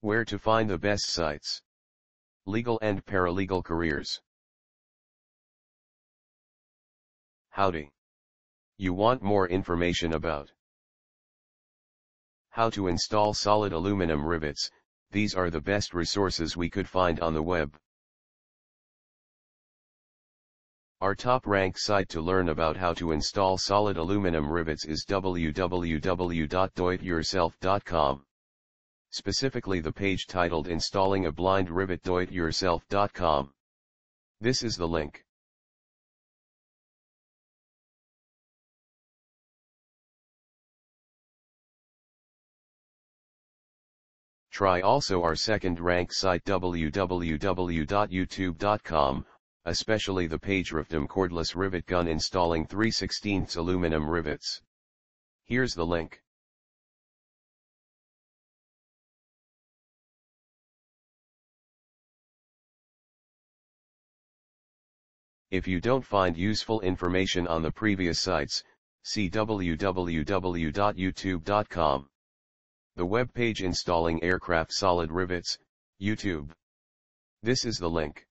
Where to find the best sites. Legal and paralegal careers. Howdy. You want more information about how to install solid aluminum rivets? These are the best resources we could find on the web. Our top-ranked site to learn about how to install solid aluminum rivets is www.doityourself.com. Specifically the page titled Installing a Blind Rivet, doityourself.com. This is the link. Try also our second-ranked site www.youtube.com, especially the page Rivets cordless rivet gun installing 3/16 aluminum rivets. Here's the link. If you don't find useful information on the previous sites, see www.youtube.com. The web page Installing Aircraft Solid Rivets, YouTube. This is the link.